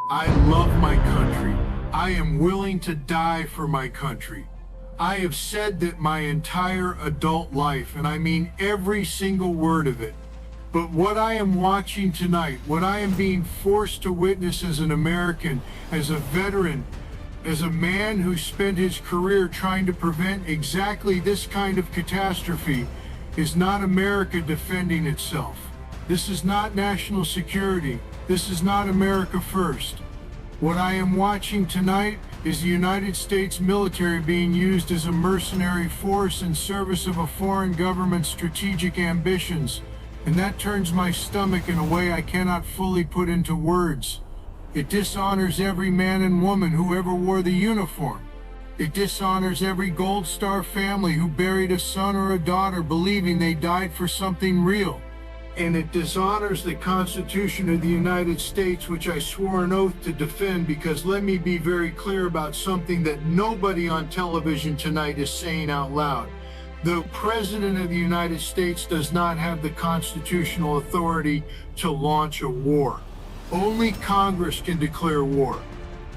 I love my country. I am willing to die for my country. I have said that my entire adult life, and I mean every single word of it. But what I am watching tonight, what I am being forced to witness as an American, as a veteran, as a man who spent his career trying to prevent exactly this kind of catastrophe, is not America defending itself. This is not national security. This is not America first. What I am watching tonight is the United States military being used as a mercenary force in service of a foreign government's strategic ambitions, and that turns my stomach in a way I cannot fully put into words. It dishonors every man and woman who ever wore the uniform. It dishonors every Gold Star family who buried a son or a daughter believing they died for something real. And it dishonors the Constitution of the United States, which I swore an oath to defend, because let me be very clear about something that nobody on television tonight is saying out loud. The President of the United States does not have the constitutional authority to launch a war. Only Congress can declare war.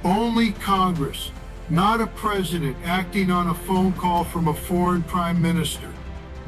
Only Congress, not a president acting on a phone call from a foreign prime minister.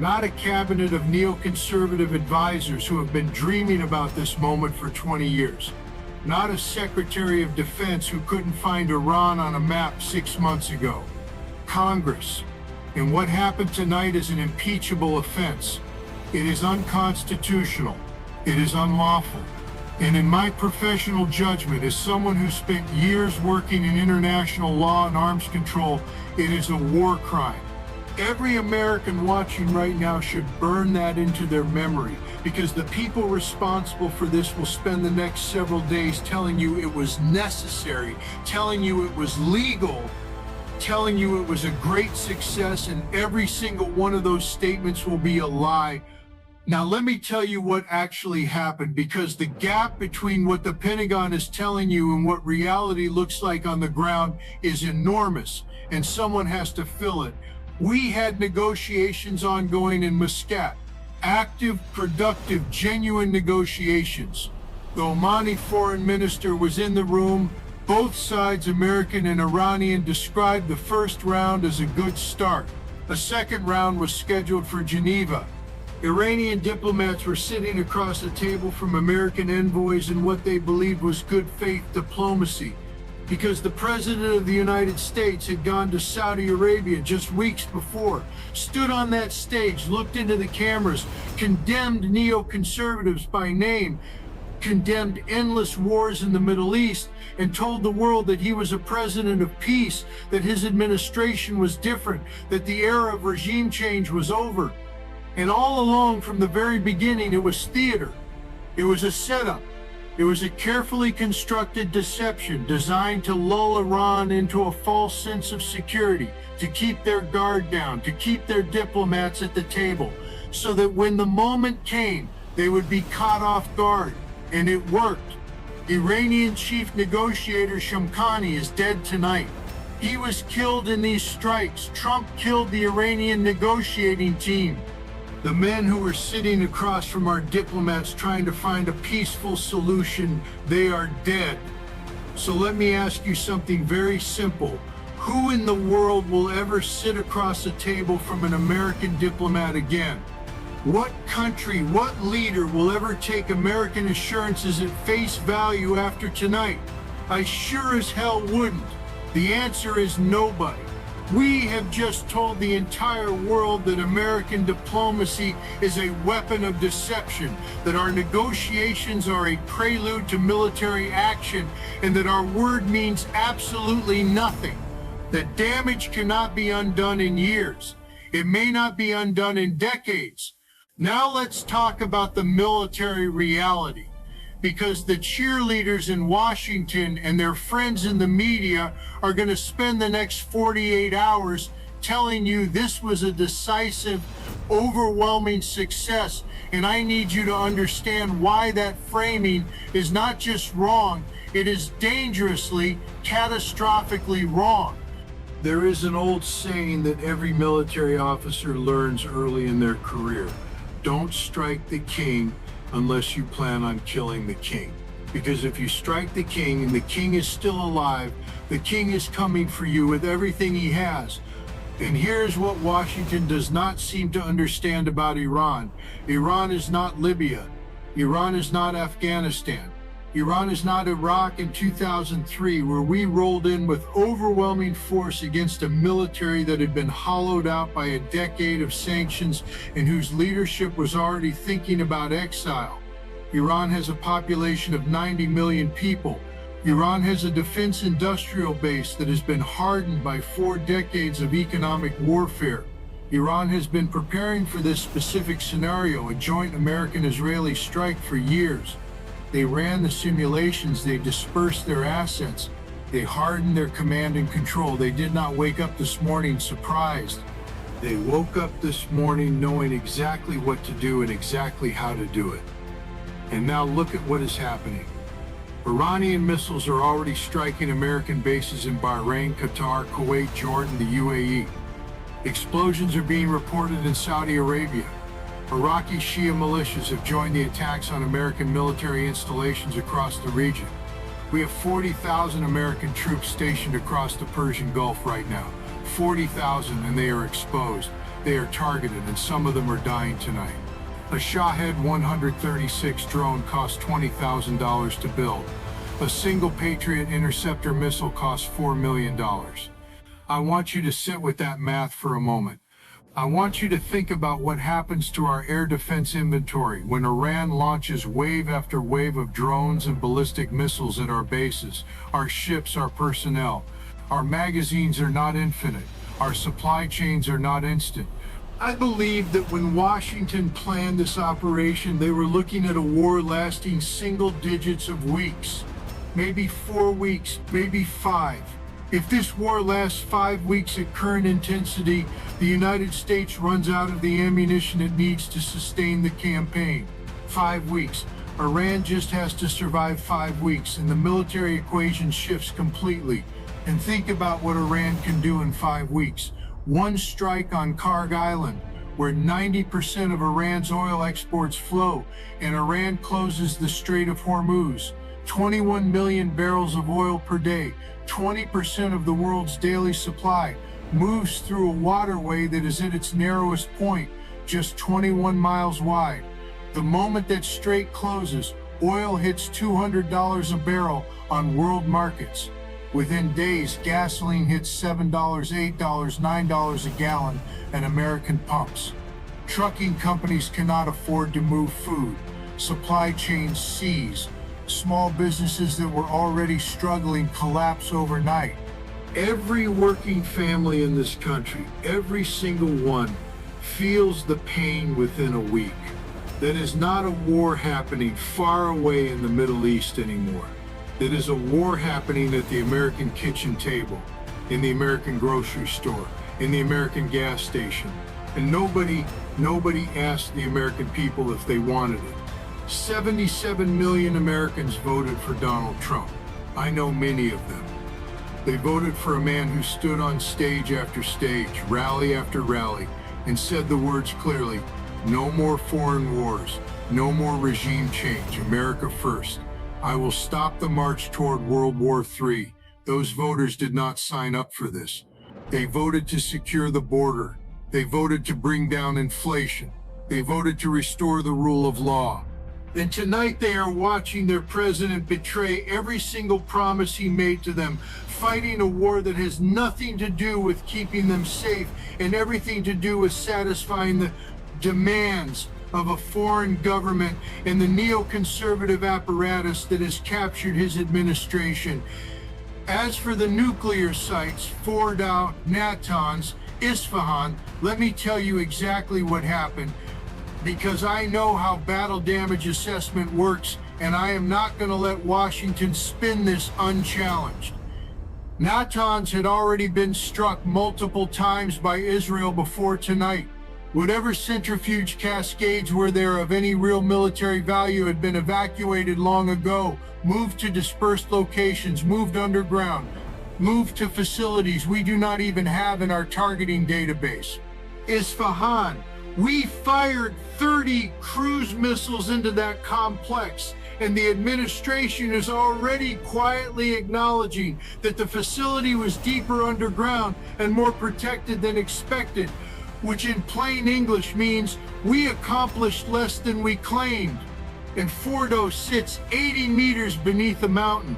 Not a cabinet of neoconservative advisors who have been dreaming about this moment for 20 years. Not a Secretary of Defense who couldn't find Iran on a map 6 months ago. Congress. And what happened tonight is an impeachable offense. It is unconstitutional. It is unlawful. And in my professional judgment, as someone who spent years working in international law and arms control, it is a war crime. Every American watching right now should burn that into their memory, because the people responsible for this will spend the next several days telling you it was necessary, telling you it was legal, telling you it was a great success, and every single one of those statements will be a lie. Now let me tell you what actually happened, because the gap between what the Pentagon is telling you and what reality looks like on the ground is enormous, and someone has to fill it. We had negotiations ongoing in Muscat. Active, productive, genuine negotiations. The Omani foreign minister was in the room. Both sides, American and Iranian, described the first round as a good start. A second round was scheduled for Geneva. Iranian diplomats were sitting across the table from American envoys in what they believed was good faith diplomacy, because the President of the United States had gone to Saudi Arabia just weeks before, stood on that stage, looked into the cameras, condemned neoconservatives by name, condemned endless wars in the Middle East, and told the world that he was a president of peace, that his administration was different, that the era of regime change was over. And all along from the very beginning, it was theater. It was a setup. It was a carefully constructed deception designed to lull Iran into a false sense of security, to keep their guard down, to keep their diplomats at the table, so that when the moment came, they would be caught off guard. And it worked. Iranian chief negotiator Shamkhani is dead tonight. He was killed in these strikes. Trump killed the Iranian negotiating team. The men who were sitting across from our diplomats trying to find a peaceful solution, they are dead. So let me ask you something very simple. Who in the world will ever sit across a table from an American diplomat again? What country, what leader will ever take American assurances at face value after tonight? I sure as hell wouldn't. The answer is nobody. We have just told the entire world that American diplomacy is a weapon of deception, that our negotiations are a prelude to military action, and that our word means absolutely nothing. That damage cannot be undone in years. It may not be undone in decades. Now let's talk about the military reality, because the cheerleaders in Washington and their friends in the media are going to spend the next 48 hours telling you this was a decisive, overwhelming success. And I need you to understand why that framing is not just wrong, it is dangerously, catastrophically wrong. There is an old saying that every military officer learns early in their career. Don't strike the king unless you plan on killing the king. Because if you strike the king and the king is still alive, the king is coming for you with everything he has. And here's what Washington does not seem to understand about Iran. Iran is not Libya. Iran is not Afghanistan. Iran is not Iraq in 2003, where we rolled in with overwhelming force against a military that had been hollowed out by a decade of sanctions and whose leadership was already thinking about exile. Iran has a population of 90 million people. Iran has a defense industrial base that has been hardened by 4 decades of economic warfare. Iran has been preparing for this specific scenario, a joint American-Israeli strike, for years. They ran the simulations, they dispersed their assets, they hardened their command and control. They did not wake up this morning surprised. They woke up this morning knowing exactly what to do and exactly how to do it. And now look at what is happening. Iranian missiles are already striking American bases in Bahrain, Qatar, Kuwait, Jordan, the UAE. Explosions are being reported in Saudi Arabia. Iraqi Shia militias have joined the attacks on American military installations across the region. We have 40,000 American troops stationed across the Persian Gulf right now. 40,000, and they are exposed. They are targeted, and some of them are dying tonight. A Shahed 136 drone cost $20,000 to build. A single Patriot interceptor missile costs $4 million. I want you to sit with that math for a moment. I want you to think about what happens to our air defense inventory when Iran launches wave after wave of drones and ballistic missiles at our bases, our ships, our personnel. Our magazines are not infinite. Our supply chains are not instant. I believe that when Washington planned this operation, they were looking at a war lasting single digits of weeks. Maybe 4 weeks, maybe 5. If this war lasts 5 weeks at current intensity, the United States runs out of the ammunition it needs to sustain the campaign. 5 weeks. Iran just has to survive 5 weeks, and the military equation shifts completely. And think about what Iran can do in 5 weeks. One strike on Karg Island, where 90% of Iran's oil exports flow, and Iran closes the Strait of Hormuz. 21 million barrels of oil per day, 20% of the world's daily supply, moves through a waterway that is at its narrowest point, just 21 miles wide. The moment that strait closes, oil hits $200 a barrel on world markets. Within days, gasoline hits $7, $8, $9 a gallon at American pumps. Trucking companies cannot afford to move food. Supply chains seize. Small businesses that were already struggling collapse overnight. Every working family in this country, every single one, feels the pain within a week. That is not a war happening far away in the Middle East anymore. It is a war happening at the American kitchen table, in the American grocery store, in the American gas station. And nobody asked the American people if they wanted it. 77 million Americans voted for Donald Trump. I know many of them. They voted for a man who stood on stage after stage, rally after rally, and said the words clearly: no more foreign wars, no more regime change, America first. I will stop the march toward World War III. Those voters did not sign up for this. They voted to secure the border. They voted to bring down inflation. They voted to restore the rule of law. And tonight they are watching their president betray every single promise he made to them, fighting a war that has nothing to do with keeping them safe and everything to do with satisfying the demands of a foreign government and the neoconservative apparatus that has captured his administration. As for the nuclear sites, Fordow, Natanz, Isfahan, let me tell you exactly what happened, because I know how battle damage assessment works, and I am not going to let Washington spin this unchallenged. Natanz had already been struck multiple times by Israel before tonight. Whatever centrifuge cascades were there of any real military value had been evacuated long ago, moved to dispersed locations, moved underground, moved to facilities we do not even have in our targeting database. Isfahan, we fired 30 cruise missiles into that complex, and the administration is already quietly acknowledging that the facility was deeper underground and more protected than expected, which in plain English means we accomplished less than we claimed. And Fordo sits 80 meters beneath a mountain.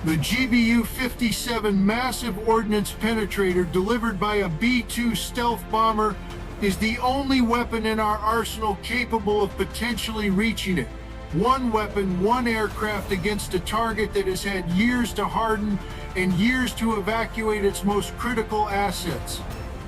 The GBU-57 massive ordnance penetrator delivered by a B-2 stealth bomber is the only weapon in our arsenal capable of potentially reaching it. One weapon, one aircraft against a target that has had years to harden and years to evacuate its most critical assets.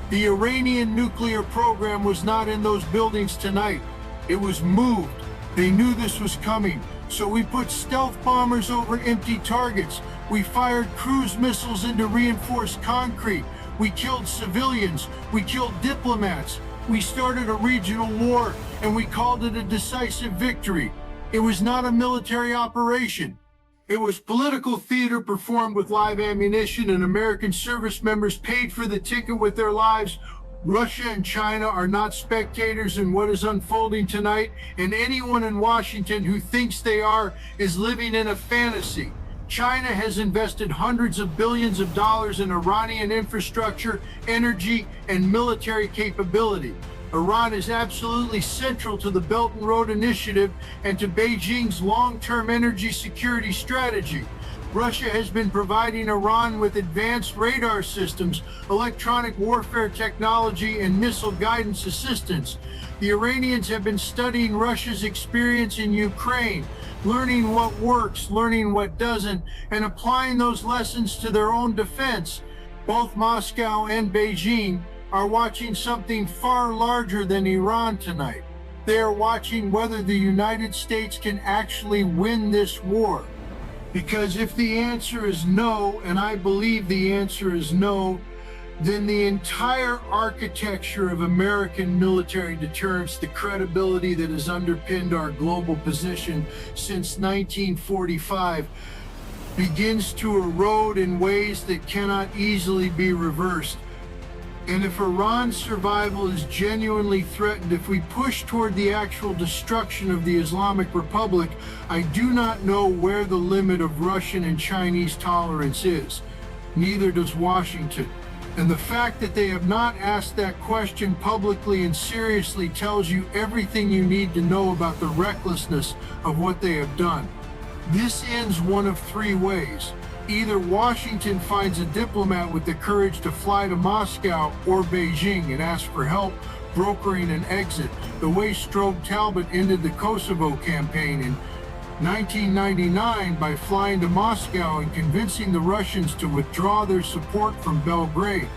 The Iranian nuclear program was not in those buildings tonight. It was moved. They knew this was coming. So we put stealth bombers over empty targets. We fired cruise missiles into reinforced concrete. We killed civilians. We killed diplomats. We started a regional war, and we called it a decisive victory. It was not a military operation. It was political theater performed with live ammunition, and American service members paid for the ticket with their lives. Russia and China are not spectators in what is unfolding tonight, and anyone in Washington who thinks they are is living in a fantasy. China has invested hundreds of billions of dollars in Iranian infrastructure, energy, and military capability. Iran is absolutely central to the Belt and Road Initiative and to Beijing's long-term energy security strategy. Russia has been providing Iran with advanced radar systems, electronic warfare technology, and missile guidance assistance. The Iranians have been studying Russia's experience in Ukraine, learning what works, learning what doesn't, and applying those lessons to their own defense. Both Moscow and Beijing are watching something far larger than Iran tonight. They are watching whether the United States can actually win this war. Because if the answer is no, and I believe the answer is no, then the entire architecture of American military deterrence, the credibility that has underpinned our global position since 1945, begins to erode in ways that cannot easily be reversed. And if Iran's survival is genuinely threatened, if we push toward the actual destruction of the Islamic Republic, I do not know where the limit of Russian and Chinese tolerance is. Neither does Washington. And the fact that they have not asked that question publicly and seriously tells you everything you need to know about the recklessness of what they have done. This ends one of three ways. Either Washington finds a diplomat with the courage to fly to Moscow or Beijing and ask for help brokering an exit, the way Strobe Talbot ended the Kosovo campaign in 1999 by flying to Moscow and convincing the Russians to withdraw their support from Belgrade.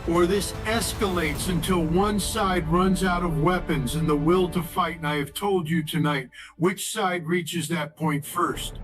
Or this escalates until one side runs out of weapons and the will to fight, and I have told you tonight which side reaches that point first.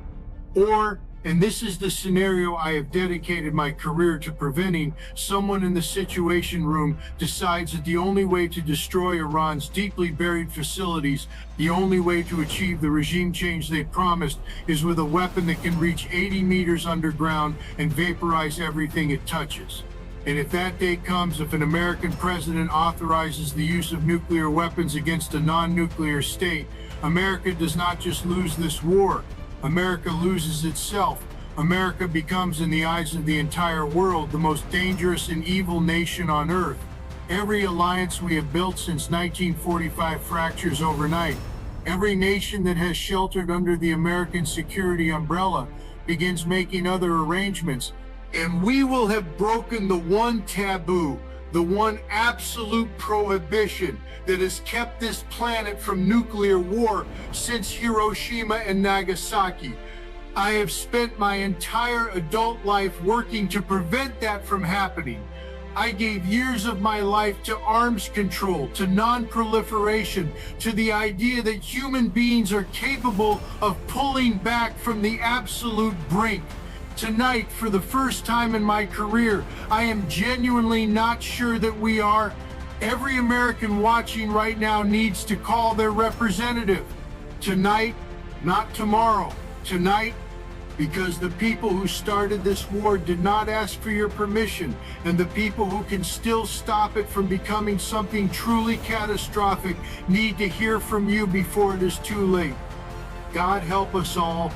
Or, and this is the scenario I have dedicated my career to preventing, someone in the Situation Room decides that the only way to destroy Iran's deeply buried facilities, the only way to achieve the regime change they promised, is with a weapon that can reach 80 meters underground and vaporize everything it touches. And if that day comes, if an American president authorizes the use of nuclear weapons against a non-nuclear state, America does not just lose this war. America loses itself. America becomes, in the eyes of the entire world, the most dangerous and evil nation on earth. Every alliance we have built since 1945 fractures overnight. Every nation that has sheltered under the American security umbrella begins making other arrangements. And we will have broken the one taboo, the one absolute prohibition that has kept this planet from nuclear war since Hiroshima and Nagasaki. I have spent my entire adult life working to prevent that from happening. I gave years of my life to arms control, to non-proliferation, to the idea that human beings are capable of pulling back from the absolute brink. Tonight, for the first time in my career, I am genuinely not sure that we are. Every American watching right now needs to call their representative. Tonight, not tomorrow. Tonight, because the people who started this war did not ask for your permission, and the people who can still stop it from becoming something truly catastrophic need to hear from you before it is too late. God help us all.